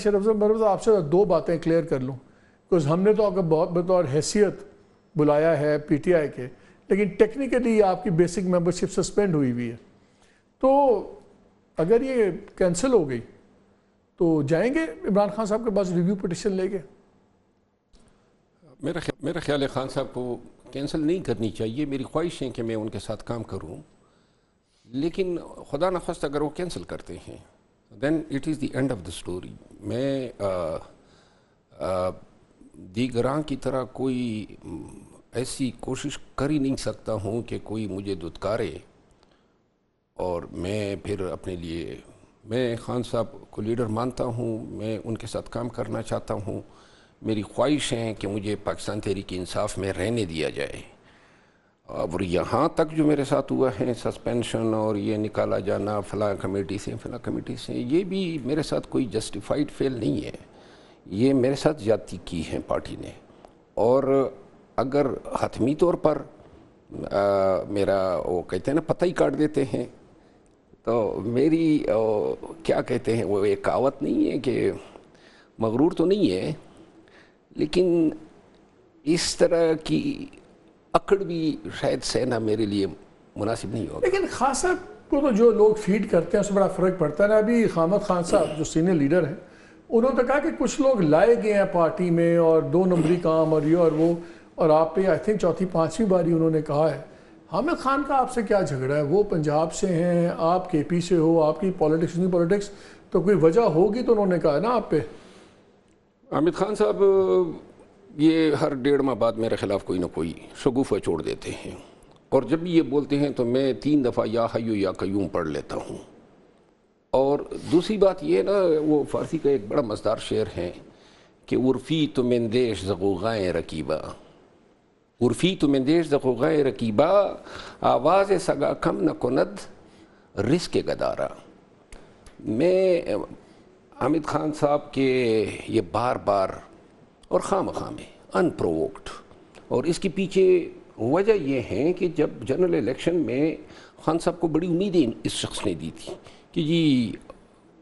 شریف صاحب آپ سے دو باتیں کلیئر کر لوں، بکاز ہم نے تو آپ کو بہت بطور حیثیت بلایا ہے پی ٹی آئی کے، لیکن ٹیکنیکلی آپ کی بیسک ممبرشپ سسپینڈ ہوئی ہے، تو اگر یہ کینسل ہو گئی تو جائیں گے عمران خان صاحب کے پاس ریویو پٹیشن لے کے؟ میرا خیال ہے خان صاحب کو کینسل نہیں کرنی چاہیے. میری خواہش ہے کہ میں ان کے ساتھ کام کروں، لیکن خدا نخواستہ اگر وہ کینسل کرتے ہیں then it is the end of the story. میں دیگراں کی طرح کوئی ایسی کوشش کر ہی نہیں سکتا ہوں کہ کوئی مجھے دھتکارے اور میں پھر اپنے لیے، میں خان صاحب کو لیڈر مانتا ہوں، میں ان کے ساتھ کام کرنا چاہتا ہوں. میری خواہش ہے کہ مجھے پاکستان تحریک انصاف میں رہنے دیا جائے. اور یہاں تک جو میرے ساتھ ہوا ہے سسپینشن اور یہ نکالا جانا فلاں کمیٹی سے، یہ بھی میرے ساتھ کوئی جسٹیفائڈ فیل نہیں ہے. یہ میرے ساتھ زیادتی کی ہے پارٹی نے، اور اگر حتمی طور پر میرا وہ کہتے ہیں نا پتہ ہی کاٹ دیتے ہیں، تو میری کیا کہتے ہیں وہ ایک کہاوت نہیں ہے کہ مغرور تو نہیں ہے، لیکن اس طرح کی اکڑ بھی شاید سہنا میرے لیے مناسب نہیں ہوگا. لیکن خان صاحب کو تو جو لوگ فیڈ کرتے ہیں اس سے بڑا فرق پڑتا ہے نا. ابھی حامد خان صاحب جو سینئر لیڈر ہیں انہوں نے کہا کہ کچھ لوگ لائے گئے ہیں پارٹی میں اور 2 نمبری کام اور یہ اور وہ، اور آپ پہ آئی تھنک چوتھی 5ویں باری انہوں نے کہا ہے. حامد خان کا آپ سے کیا جھگڑا ہے؟ وہ پنجاب سے ہیں، آپ کے پی سے ہو، آپ کی پالیٹکس نہیں پالیٹکس، تو کوئی وجہ ہوگی تو انہوں نے کہا ہے نا آپ پہ. حامد خان صاحب یہ ہر 1.5 ماہ بعد میرے خلاف کوئی نہ کوئی شگوفہ چھوڑ دیتے ہیں، اور جب بھی یہ بولتے ہیں تو میں 3 دفعہ یا حیو یا قیوم پڑھ لیتا ہوں. اور دوسری بات یہ نا، وہ فارسی کا ایک بڑا مزدار شعر ہے کہ عرفی تو مندیش زغوغائیں رکیبہ، عرفی تو مندیش زغوغائیں رکیبہ، آواز سگا کم نہ کند رزق گدارا. میں حامد خان صاحب کے یہ بار بار اور خواہ میں ان پرووکڈ، اور اس کے پیچھے وجہ یہ ہے کہ جب جنرل الیکشن میں خان صاحب کو بڑی امیدیں اس شخص نے دی تھی کہ جی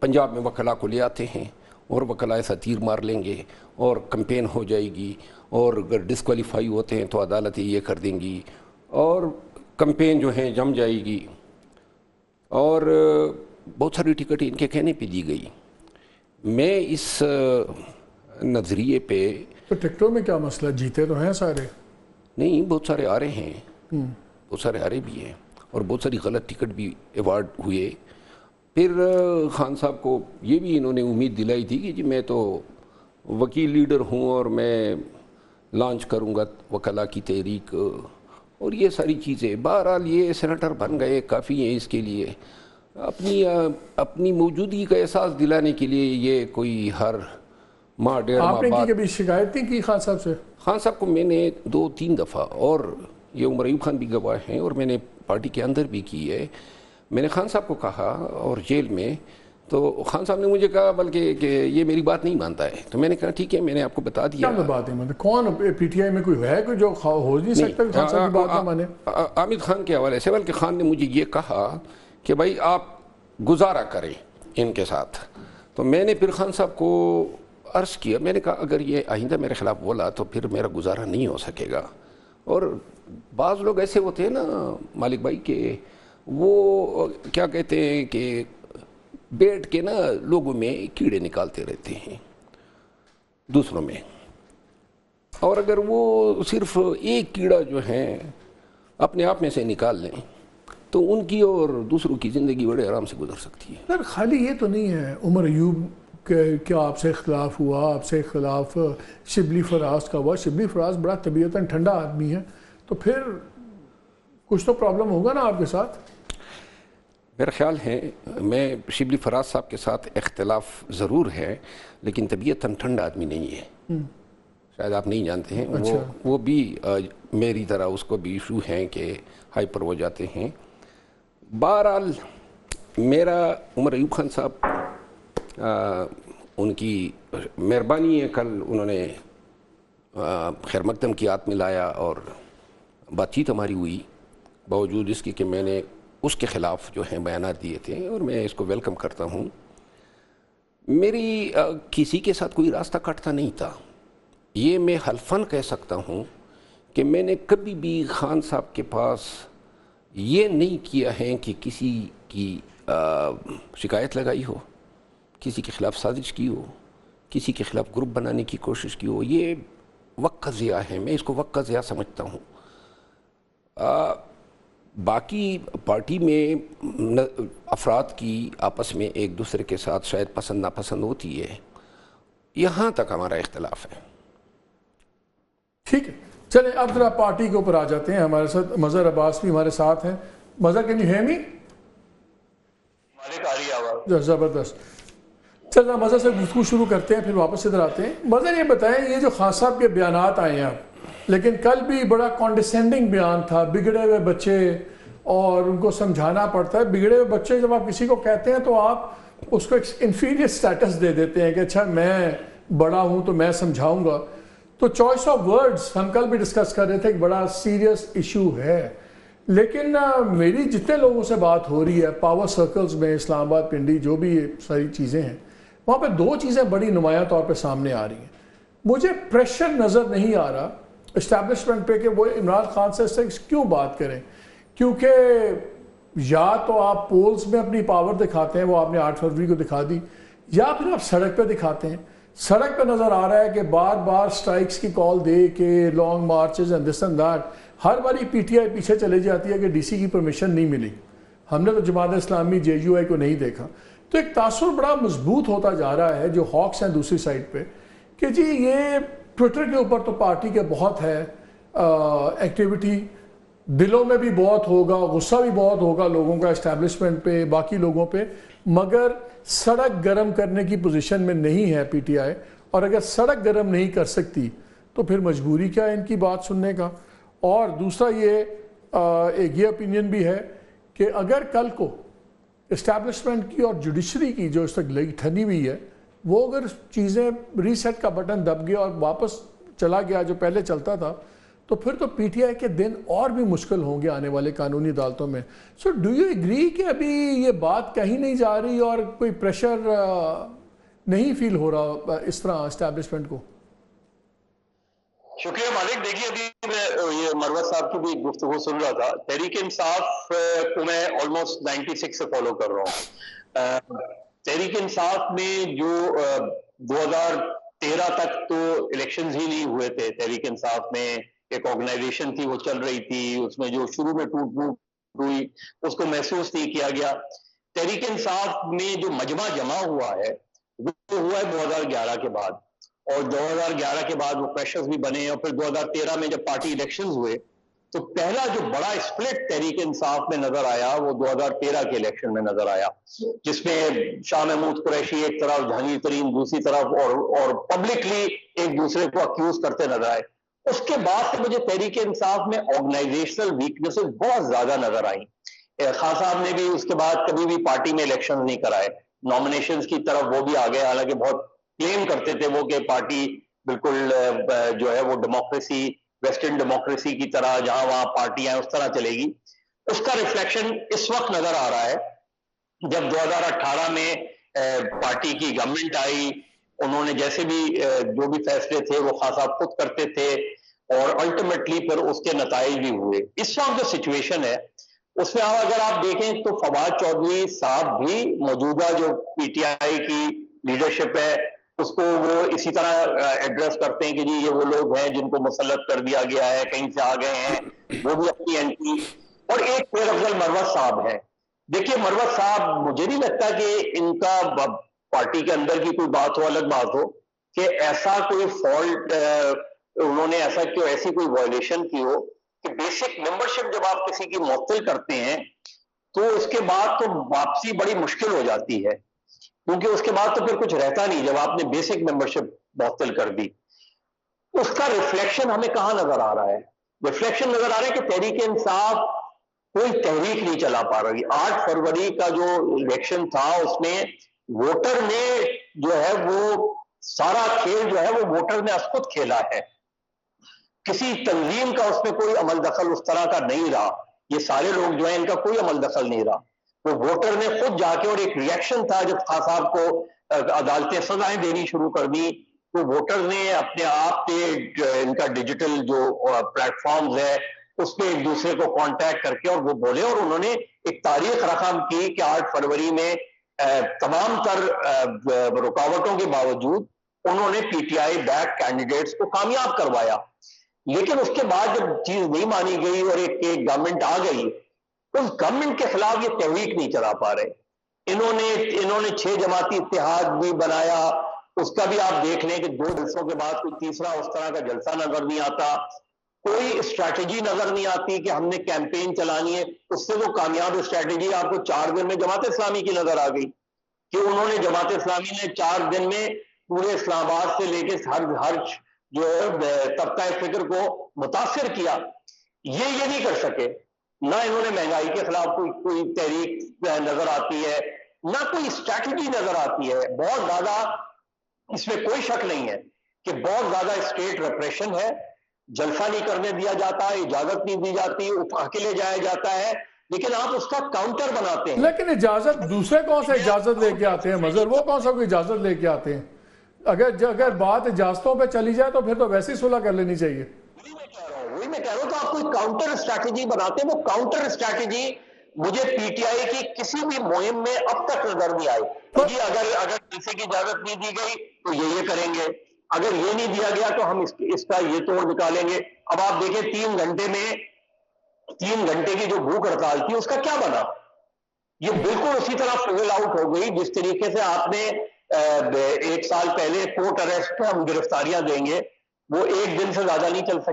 پنجاب میں وکلاء کو لے آتے ہیں اور وکلاء ایسا تیر مار لیں گے اور کمپین ہو جائے گی، اور اگر ڈسکوالیفائی ہوتے ہیں تو عدالتیں یہ کر دیں گی اور کمپین جو ہے جم جائے گی، اور بہت ساری ٹکٹ ان کے کہنے پہ دی گئی. میں اس نظریے پہ، تو ٹکٹوں میں کیا مسئلہ، جیتے تو ہیں سارے؟ نہیں، بہت سارے آ رہے ہیں، بہت سارے آ رہے بھی ہیں، اور بہت ساری غلط ٹکٹ بھی ایوارڈ ہوئے. پھر خان صاحب کو یہ بھی انہوں نے امید دلائی تھی کہ جی میں تو وکیل لیڈر ہوں اور میں لانچ کروں گا وکلاء کی تحریک اور یہ ساری چیزیں. بہرحال یہ سینیٹر بن گئے، کافی ہیں اس کے لیے. اپنی موجودگی کا احساس دلانے کے لیے یہ کوئی ہر ماہ 1.5 ماہ آپ نے بعد. کبھی شکایت نہیں کی خان صاحب سے؟ خان صاحب کو میں نے 2-3 دفعہ، اور یہ عمر ایوب خان بھی گواہ ہیں، اور میں نے پارٹی کے اندر بھی کی ہے. میں نے خان صاحب کو کہا اور جیل میں، تو خان صاحب نے مجھے کہا بلکہ کہ یہ میری بات نہیں مانتا ہے. تو میں نے کہا ٹھیک ہے، میں نے آپ کو بتا دیا. کیا بات نہیں مانتے؟ کون پی ٹی آئی میں کوئی ہے کوئی جو ہو نہیں سکتا کہ خان صاحب کی بات نہ مانے؟ حامد خان کے حوالے سے، بلکہ خان نے مجھے یہ کہا کہ بھائی آپ گزارا کریں ان کے ساتھ. تو میں نے پھر خان صاحب کو عرض کیا، میں نے کہا اگر یہ آئندہ میرے خلاف بولا تو پھر میرا گزارا نہیں ہو سکے گا. اور بعض لوگ ایسے ہوتے ہیں نا مالک بھائی کہ وہ کیا کہتے ہیں کہ بیٹھ کے نا لوگوں میں کیڑے نکالتے رہتے ہیں دوسروں میں، اور اگر وہ صرف ایک کیڑا جو ہے اپنے آپ میں سے نکال لیں تو ان کی اور دوسروں کی زندگی بڑے آرام سے گزر سکتی ہے. سر خالی یہ تو نہیں ہے عمر ایوب کیا آپ سے اختلاف ہوا؟ آپ سے اختلاف شبلی فراز کا ہوا. شبلی فراز بڑا طبیعتاً ٹھنڈا آدمی ہے، تو پھر کچھ تو پرابلم ہوگا نا آپ کے ساتھ؟ میرا خیال ہے میں شبلی فراز صاحب کے ساتھ اختلاف ضرور ہے، لیکن طبیعتاً ٹھنڈا آدمی نہیں ہے. شاید آپ نہیں جانتے ہیں. وہ بھی میری طرح اس کو بھی ایشو ہیں کہ ہائپر ہو جاتے ہیں. بہرحال میرا عمر ایوب خان صاحب ان کی مہربانی ہے، کل انہوں نے خیر مقدم کی ہاتھ میں لایا اور بات چیت ہماری ہوئی، باوجود اس کی کہ میں نے اس کے خلاف جو ہیں بیانات دیے تھے، اور میں اس کو ویلکم کرتا ہوں. میری کسی کے ساتھ کوئی راستہ کٹتا نہیں تھا. یہ میں حلفاً کہہ سکتا ہوں کہ میں نے کبھی بھی خان صاحب کے پاس یہ نہیں کیا ہے کہ کسی کی شکایت لگائی ہو، کسی کے خلاف سازش کی ہو، کسی کے خلاف گروپ بنانے کی کوشش کی ہو. یہ وقت کا ضیاع ہے، میں اس کو وقت کا ضیاع سمجھتا ہوں. باقی پارٹی میں افراد کی آپس میں ایک دوسرے کے ساتھ شاید پسند ناپسند ہوتی ہے، یہاں تک ہمارا اختلاف ہے. ٹھیک ہے، چلیں اب ذرا پارٹی کے اوپر آ جاتے ہیں. ہمارے ساتھ مظہر عباس بھی ہمارے ساتھ ہیں. مظہر کین یو ہیئر می؟ زبردست. چلنا مظہر سے گفتگو شروع کرتے ہیں، پھر واپس ادھر آتے ہیں. مظہر یہ بتائیں، یہ جو خان صاحب کے بیانات آئے ہیں لیکن کل بھی بڑا کانڈیسینڈنگ بیان تھا، بگڑے ہوئے بچے، اور ان کو سمجھانا پڑتا ہے. بگڑے ہوئے بچے جب آپ کسی کو کہتے ہیں تو آپ اس کو ایک انفیریئر سٹیٹس دے دیتے ہیں کہ اچھا میں بڑا ہوں تو میں سمجھاؤں گا. تو چوائس آف ورڈز ہم کل بھی ڈسکس کر رہے تھے، ایک بڑا سیریس ایشو ہے. لیکن میری جتنے لوگوں سے بات ہو رہی ہے پاور سرکلز میں، اسلام آباد، پنڈی، جو بھی ساری چیزیں ہیں، وہاں پہ دو چیزیں بڑی نمایاں طور پہ سامنے آ رہی ہیں. مجھے پریشر نظر نہیں آ رہا اسٹیبلشمنٹ پہ کہ وہ عمران خان سے کیوں بات کریں، کیونکہ یا تو آپ پولز میں اپنی پاور دکھاتے ہیں، وہ آپ نے 8 فروری کو دکھا دی، یا پھر آپ سڑک پہ دکھاتے ہیں. سڑک پہ نظر آ رہا ہے کہ بار بار سٹرائکس کی کال دے کے long marches and this and that, ہر باری پی ٹی آئی پیچھے چلے جاتی ہے کہ ڈی سی کی پرمیشن نہیں ملی. ہم نے تو جماعت اسلامی جے یو آئی کو نہیں دیکھا. تو ایک تاثر بڑا مضبوط ہوتا جا رہا ہے جو ہاکس ہیں دوسری سائڈ پہ کہ جی یہ ٹویٹر کے اوپر تو پارٹی کے بہت ہے ایکٹیویٹی، دلوں میں بھی بہت ہوگا، غصہ بھی بہت ہوگا لوگوں کا اسٹیبلشمنٹ پہ، باقی لوگوں پہ، مگر سڑک گرم کرنے کی پوزیشن میں نہیں ہے پی ٹی آئی. اور اگر سڑک گرم نہیں کر سکتی تو پھر مجبوری کیا ہے ان کی بات سننے کا. اور دوسرا ایک یہ اپینین بھی ہے کہ اگر کل کو اسٹیبلشمنٹ کی اور جوڈیشری کی جو اس تک لگی ٹھنی ہوئی ہے، وہ اگر چیزیں ریسیٹ کا بٹن دب گیا اور واپس چلا گیا جو پہلے چلتا تھا، تو پھر تو پی ٹی آئی کے دن اور بھی مشکل ہوں گے آنے والے قانونی عدالتوں میں. سو ڈو یو ایگری کہ ابھی یہ بات کہیں نہیں جا رہی اور کوئی پریشر نہیں فیل ہو رہا اس طرح اسٹیبلشمنٹ کو؟ شکریہ مالک. دیکھیے ابھی میں یہ مروت صاحب کی بھی گفتگو سن رہا تھا. تحریک انصاف کو میں آلموسٹ 96 سے فالو کر رہا ہوں. تحریک انصاف میں جو 2013 تک تو الیکشنز ہی نہیں ہوئے تھے. تحریک انصاف میں ایک آرگنائزیشن تھی، وہ چل رہی تھی، اس میں جو شروع میں ٹوٹ پھوٹ ہوئی اس کو محسوس نہیں کیا گیا. تحریک انصاف میں جو مجمع جمع ہوا ہے وہ ہوا ہے 2011 کے بعد، اور 2011 کے بعد وہ پریشرز بھی بنے، اور پھر 2013 میں جب پارٹی الیکشنز ہوئے تو پہلا جو بڑا اسپلٹ تحریک انصاف میں نظر آیا وہ 2013 کے الیکشن میں نظر آیا، جس میں شاہ محمود قریشی ایک طرف، جہانگیر ترین دوسری طرف، اور پبلکلی ایک دوسرے کو اکیوز کرتے نظر آئے. اس کے بعد سے مجھے تحریک انصاف میں آرگنائزیشنل ویکنیسز بہت زیادہ نظر آئیں. خان صاحب نے بھی اس کے بعد کبھی بھی پارٹی میں الیکشن نہیں کرائے، نامینیشنز کی طرف وہ بھی آ گئے، حالانکہ بہت کلیم کرتے تھے وہ کہ پارٹی بالکل جو ہے وہ ڈیموکریسی، ویسٹرن ڈیموکریسی کی طرح جہاں وہاں پارٹیاں اس طرح چلے گی. اس کا ریفلیکشن اس وقت نظر آ رہا ہے جب 2018 میں پارٹی کی گورنمنٹ آئی. انہوں نے جیسے بھی جو بھی فیصلے تھے وہ خان صاحب خود کرتے تھے، اور الٹیمیٹلی پھر اس کے نتائج بھی ہوئے. اس وقت جو سچویشن ہے اس میں اگر آپ دیکھیں تو فواد چودھری صاحب بھی موجودہ جو پی ٹی آئی کی لیڈرشپ ہے اس کو وہ اسی طرح ایڈریس کرتے ہیں کہ جی یہ وہ لوگ ہیں جن کو مسلط کر دیا گیا ہے، کہیں سے آ گئے ہیں، وہ بھی اپنی اینٹی. اور ایک پیر افضل مروت صاحب ہے. دیکھیے مروت صاحب مجھے نہیں لگتا کہ ان کا پارٹی کے اندر کی کوئی بات ہو، الگ بات ہو کہ ایسا کوئی فالٹ انہوں نے ایسی کوئی وائلیشن کی ہو کہ بیسک ممبرشپ جب آپ کسی کی معطل کرتے ہیں تو اس کے بعد تو واپسی بڑی مشکل ہو جاتی ہے، کیونکہ اس کے بعد تو پھر کچھ رہتا نہیں جب آپ نے بیسک ممبرشپ معطل کر دی. اس کا ریفلیکشن ہمیں کہاں نظر آ رہا ہے؟ ریفلیکشن نظر آ رہا ہے کہ تحریک انصاف کوئی تحریک نہیں چلا پا رہی. 8 فروری کا جو الیکشن تھا اس میں ووٹر نے جو ہے وہ سارا کھیل جو ہے وہ ووٹر نے خود کھیلا ہے. کسی تنظیم کا اس میں کوئی عمل دخل اس طرح کا نہیں رہا. یہ سارے لوگ جو ہیں ان کا کوئی عمل دخل نہیں رہا. وہ ووٹر نے خود جا کے، اور ایک ریئیکشن تھا جب خان صاحب کو عدالتیں سزائیں دینی شروع کر دی، تو ووٹر نے اپنے آپ پہ ان کا ڈیجیٹل جو پلیٹ فارمز ہے اس پہ ایک دوسرے کو کانٹیکٹ کر کے اور وہ بولے، اور انہوں نے ایک تاریخ رقم کی کہ 8 فروری میں تمام تر رکاوٹوں کے باوجود انہوں نے P T I back candidates کو کامیاب کروایا. لیکن اس کے بعد جب چیز نہیں مانی گئی اور ایک گورنمنٹ آ گئی، اس گورنمنٹ کے خلاف یہ تحریک نہیں چلا پا رہے. انہوں نے 6 جماعتی اتحاد بھی بنایا، اس کا بھی آپ دیکھ لیں کہ 2 جلسوں کے بعد کوئی تیسرا اس طرح کا جلسہ نظر نہیں آتا، کوئی اسٹریٹجی نظر نہیں آتی کہ ہم نے کیمپین چلانی ہے. اس سے وہ کامیاب اسٹریٹجی آپ کو 4 دن میں جماعت اسلامی کی نظر آ گئی کہ انہوں نے جماعت اسلامی نے 4 دن میں پورے اسلام آباد سے لے کے ہر جو طبقہ فکر کو متاثر کیا. یہ نہیں کر سکے. نہ انہوں نے مہنگائی کے خلاف کوئی تحریک نظر آتی ہے، نہ کوئی اسٹریٹجی نظر آتی ہے. بہت زیادہ اس میں کوئی شک نہیں ہے کہ بہت زیادہ اسٹیٹ ریپریشن ہے. جلسہ نہیں کرنے دیا جاتا، اجازت نہیں دی جاتی، اکیلے جایا جاتا ہے، لیکن آپ اس کا کاؤنٹر بناتے ہیں. لیکن اجازت دوسرے کون سے اجازت لے کے آتے ہیں مظہر؟ وہ کون سا کوئی اجازت لے کے آتے ہیں؟ اگر بات اجازتوں پہ چلی جائے تو پھر تو ویسے ہی صلح کر لینی چاہیے. وہی میں کہہ رہا ہوں تو آپ کوئی کاؤنٹر اسٹریٹجی بناتے ہیں. وہ کاؤنٹر اسٹریٹجی مجھے پی ٹی آئی کی کسی بھی مہم میں اب تک نظر نہیں آئی. جی اگر کسی کی اجازت نہیں دی گئی تو یہ کریں گے، اگر یہ نہیں دیا گیا تو ہم اس کا یہ توڑ نکالیں گے. اب آپ دیکھیں 3 گھنٹے میں 3 گھنٹے کی جو بھوک ہڑتال تھی اس کا کیا بنا؟ یہ بالکل اسی طرح فضل آؤٹ ہو گئی جس طریقے سے آپ نے 1 سال پہلے کورٹ اریسٹ پہ ہم گرفتاریاں دیں گے، وہ 1 دن سے زیادہ نہیں چل سکتی.